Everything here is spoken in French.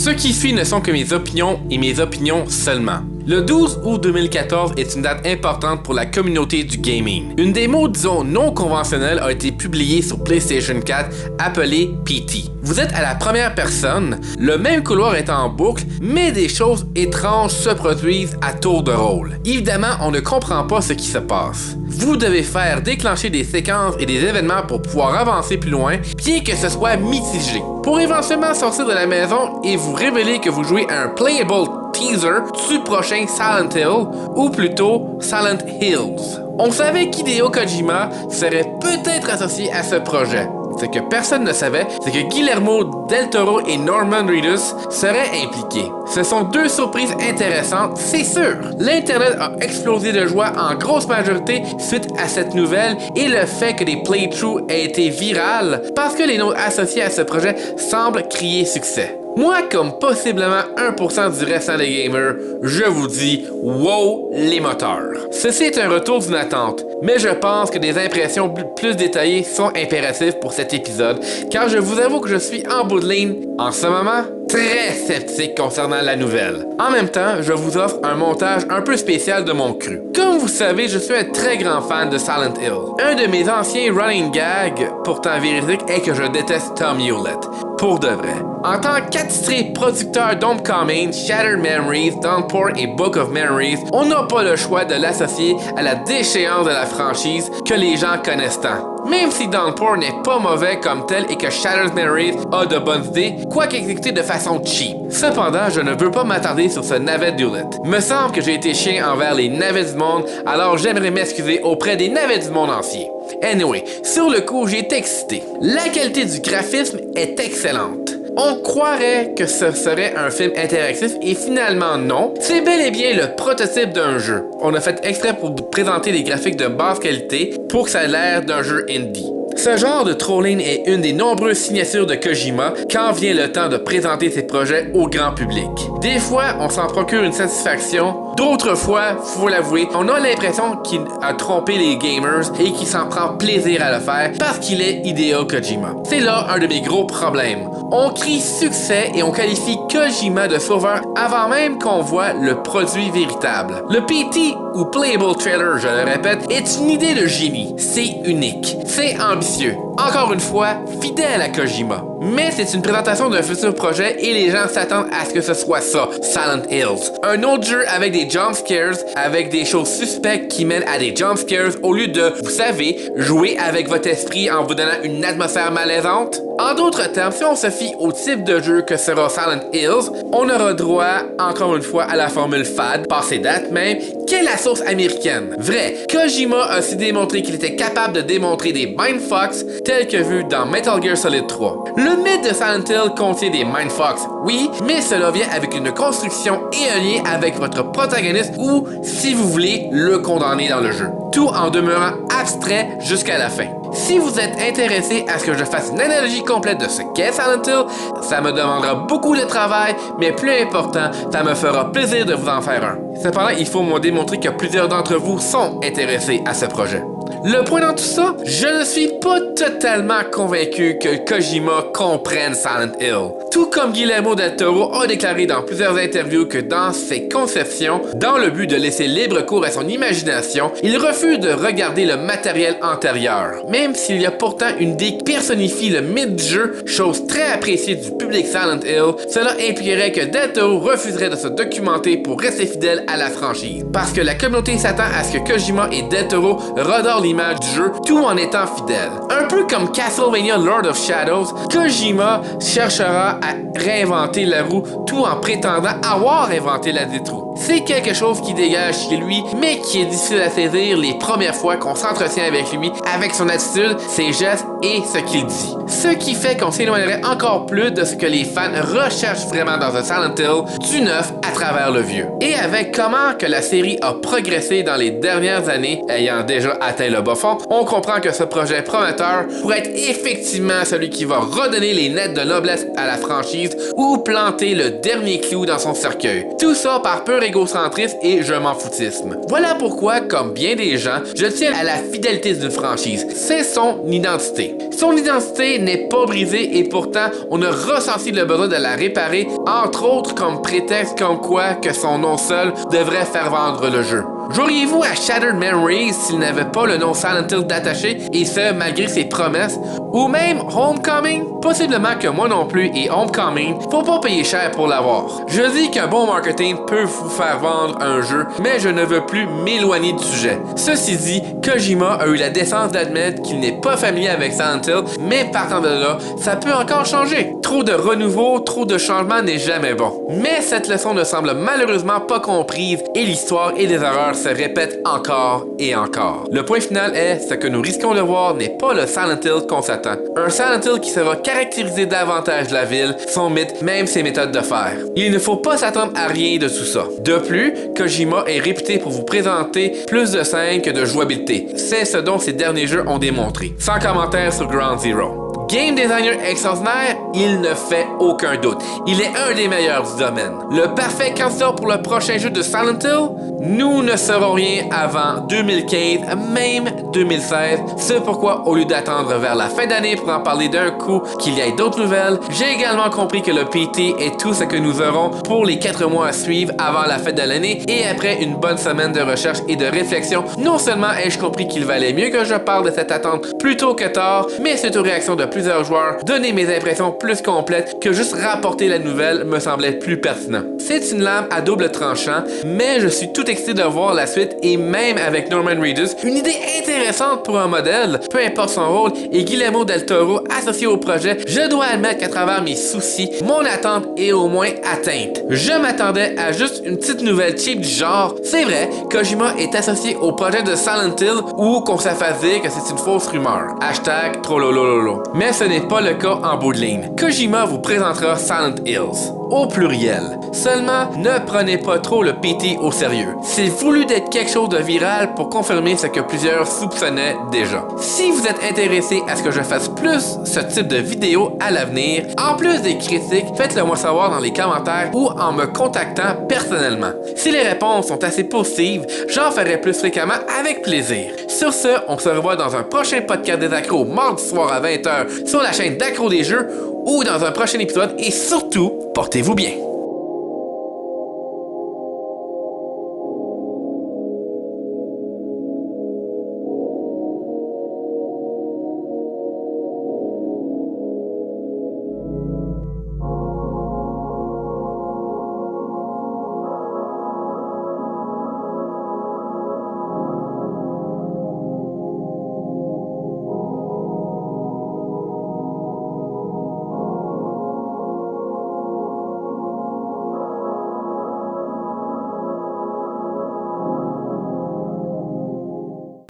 Ce qui suit ne sont que mes opinions et mes opinions seulement. Le 12 août 2014 est une date importante pour la communauté du gaming. Une démo, disons, non conventionnelle a été publiée sur PlayStation 4 appelée PT. Vous êtes à la première personne, le même couloir est en boucle, mais des choses étranges se produisent à tour de rôle. Évidemment, on ne comprend pas ce qui se passe. Vous devez faire déclencher des séquences et des événements pour pouvoir avancer plus loin, bien que ce soit mitigé. Pour éventuellement sortir de la maison et vous révéler que vous jouez à un playable teaser du prochain Silent Hill, ou plutôt Silent Hills. On savait qu'Hideo Kojima serait peut-être associé à ce projet. Ce que personne ne savait, c'est que Guillermo del Toro et Norman Reedus seraient impliqués. Ce sont deux surprises intéressantes, c'est sûr. L'Internet a explosé de joie en grosse majorité suite à cette nouvelle et le fait que des playthroughs aient été virales parce que les noms associés à ce projet semblent crier succès. Moi, comme possiblement 1% du restant des gamers, je vous dis wow les moteurs. Ceci est un retour d'une attente, mais je pense que des impressions plus détaillées sont impératives pour cet épisode, car je vous avoue que je suis en bout de ligne, en ce moment, très sceptique concernant la nouvelle. En même temps, je vous offre un montage un peu spécial de mon cru. Comme vous savez, je suis un très grand fan de Silent Hill. Un de mes anciens running gags, pourtant véridique, est que je déteste Tom Hewlett. Pour de vrai. En tant qu'attitré producteur d'Homecoming, Shattered Memories, Downpour et Book of Memories, on n'a pas le choix de l'associer à la déchéance de la franchise que les gens connaissent tant. Même si Downpour n'est pas mauvais comme tel et que Shattered Memories a de bonnes idées, quoique exécuté de façon cheap. Cependant, je ne veux pas m'attarder sur ce navet d'Hewlett. Me semble que j'ai été chien envers les navets du monde, alors j'aimerais m'excuser auprès des navets du monde entier. Anyway, sur le coup, j'ai été excité. La qualité du graphisme est excellente. On croirait que ce serait un film interactif et finalement non. C'est bel et bien le prototype d'un jeu. On a fait exprès pour vous présenter des graphiques de basse qualité pour que ça ait l'air d'un jeu indie. Ce genre de trolling est une des nombreuses signatures de Kojima quand vient le temps de présenter ses projets au grand public. Des fois, on s'en procure une satisfaction, d'autres fois, faut l'avouer, on a l'impression qu'il a trompé les gamers et qu'il s'en prend plaisir à le faire parce qu'il est Hideo Kojima. C'est là un de mes gros problèmes. On crie succès et on qualifie Kojima de sauveur avant même qu'on voit le produit véritable. Le PT ou Playable Trailer, je le répète, est une idée de génie. C'est unique. C'est ambitieux. Encore une fois, fidèle à Kojima. Mais c'est une présentation d'un futur projet et les gens s'attendent à ce que ce soit ça, Silent Hills. Un autre jeu avec des jump scares, avec des choses suspectes qui mènent à des jump scares au lieu de, vous savez, jouer avec votre esprit en vous donnant une atmosphère malaisante. En d'autres termes, si on se fie au type de jeu que sera Silent Hills, on aura droit, encore une fois, à la formule fade, passée date même, qu'est la sauce américaine. Vrai, Kojima a aussi démontré qu'il était capable de démontrer des mindfucks tels que vus dans Metal Gear Solid 3. Le mythe de Silent Hill contient des mindfucks, oui, mais cela vient avec une construction et un lien avec votre protagoniste ou, si vous voulez, le condamner dans le jeu. Tout en demeurant abstrait jusqu'à la fin. Si vous êtes intéressé à ce que je fasse une analogie complète de ce qu'est Silent Hill, ça me demandera beaucoup de travail, mais plus important, ça me fera plaisir de vous en faire un. Cependant, il faut me démontrer que plusieurs d'entre vous sont intéressés à ce projet. Le point dans tout ça, je ne suis pas totalement convaincu que Kojima comprenne Silent Hill. Tout comme Guillermo del Toro a déclaré dans plusieurs interviews que dans ses conceptions, dans le but de laisser libre cours à son imagination, il refuse de regarder le matériel antérieur. Même s'il y a pourtant une idée qui personnifie le mythe du jeu, chose très appréciée du public Silent Hill, cela impliquerait que del Toro refuserait de se documenter pour rester fidèle à la franchise. Parce que la communauté s'attend à ce que Kojima et del Toro redorent l'image du jeu tout en étant fidèles. Un peu comme Castlevania Lord of Shadows, Kojima cherchera à réinventer la roue tout en prétendant avoir inventé la détrou. C'est quelque chose qui dégage chez lui, mais qui est difficile à saisir les premières fois qu'on s'entretient avec lui, avec son attitude, ses gestes et ce qu'il dit. Ce qui fait qu'on s'éloignerait encore plus de ce que les fans recherchent vraiment dans un Silent Hill, du neuf à travers le vieux. Et avec comment que la série a progressé dans les dernières années, ayant déjà atteint le bas fond, on comprend que ce projet prometteur pourrait être effectivement celui qui va redonner les lettres de noblesse à la franchise ou planter le dernier clou dans son cercueil. Tout ça par pure égocentrisme et je m'en foutisme. Voilà pourquoi, comme bien des gens, je tiens à la fidélité d'une franchise. C'est son identité. Son identité n'est pas brisée et pourtant, on a ressenti le besoin de la réparer, entre autres comme prétexte comme quoi que son nom seul devrait faire vendre le jeu. Joueriez-vous à Shattered Memories s'il n'avait pas le nom Silent Hill d'attaché, et ce malgré ses promesses? Ou même Homecoming? Possiblement que moi non plus, et Homecoming, faut pas payer cher pour l'avoir. Je dis qu'un bon marketing peut vous faire vendre un jeu, mais je ne veux plus m'éloigner du sujet. Ceci dit, Kojima a eu la décence d'admettre qu'il n'est pas familier avec Silent Hill, mais partant de là, ça peut encore changer. Trop de renouveau, trop de changement n'est jamais bon. Mais cette leçon ne semble malheureusement pas comprise et l'histoire et les erreurs se répètent encore et encore. Le point final est, ce que nous risquons de voir n'est pas le Silent Hill qu'on s'attend. Un Silent Hill qui sera caractérisé davantage de la ville, son mythe, même ses méthodes de faire. Il ne faut pas s'attendre à rien de tout ça. De plus, Kojima est réputé pour vous présenter plus de scènes que de jouabilité. C'est ce dont ces derniers jeux ont démontré. Sans commentaire sur Ground Zero. Game designer extraordinaire, il ne fait aucun doute. Il est un des meilleurs du domaine. Le parfait candidat pour le prochain jeu de Silent Hill? Nous ne saurons rien avant 2015, même 2016. C'est pourquoi, au lieu d'attendre vers la fin d'année pour en parler d'un coup qu'il y ait d'autres nouvelles, j'ai également compris que le PT est tout ce que nous aurons pour les 4 mois à suivre avant la fin de l'année et après une bonne semaine de recherche et de réflexion. Non seulement ai-je compris qu'il valait mieux que je parle de cette attente plus tôt que tard, mais c'est aux réactions de plusieurs joueurs, donner mes impressions plus complètes que juste rapporter la nouvelle me semblait plus pertinent. C'est une lame à double tranchant, mais je suis tout excité de voir la suite et même avec Norman Reedus, une idée intéressante pour un modèle, peu importe son rôle, et Guillermo del Toro associé au projet, je dois admettre qu'à travers mes soucis, mon attente est au moins atteinte. Je m'attendais à juste une petite nouvelle cheap du genre, c'est vrai, Kojima est associé au projet de Silent Hill ou qu'on se fasse dire que c'est une fausse rumeur. Hashtag trollolololo. Mais ce n'est pas le cas en bout de ligne. Kojima vous présentera Silent Hills, au pluriel. Seulement, ne prenez pas trop le PT au sérieux. C'est voulu d'être quelque chose de viral pour confirmer ce que plusieurs soupçonnaient déjà. Si vous êtes intéressé à ce que je fasse plus ce type de vidéo à l'avenir, en plus des critiques, faites-le moi savoir dans les commentaires ou en me contactant personnellement. Si les réponses sont assez positives, j'en ferai plus fréquemment avec plaisir. Sur ce, on se revoit dans un prochain podcast des accros mardi soir à 20h sur la chaîne d'Accro des Jeux ou dans un prochain épisode et surtout, portez-vous bien.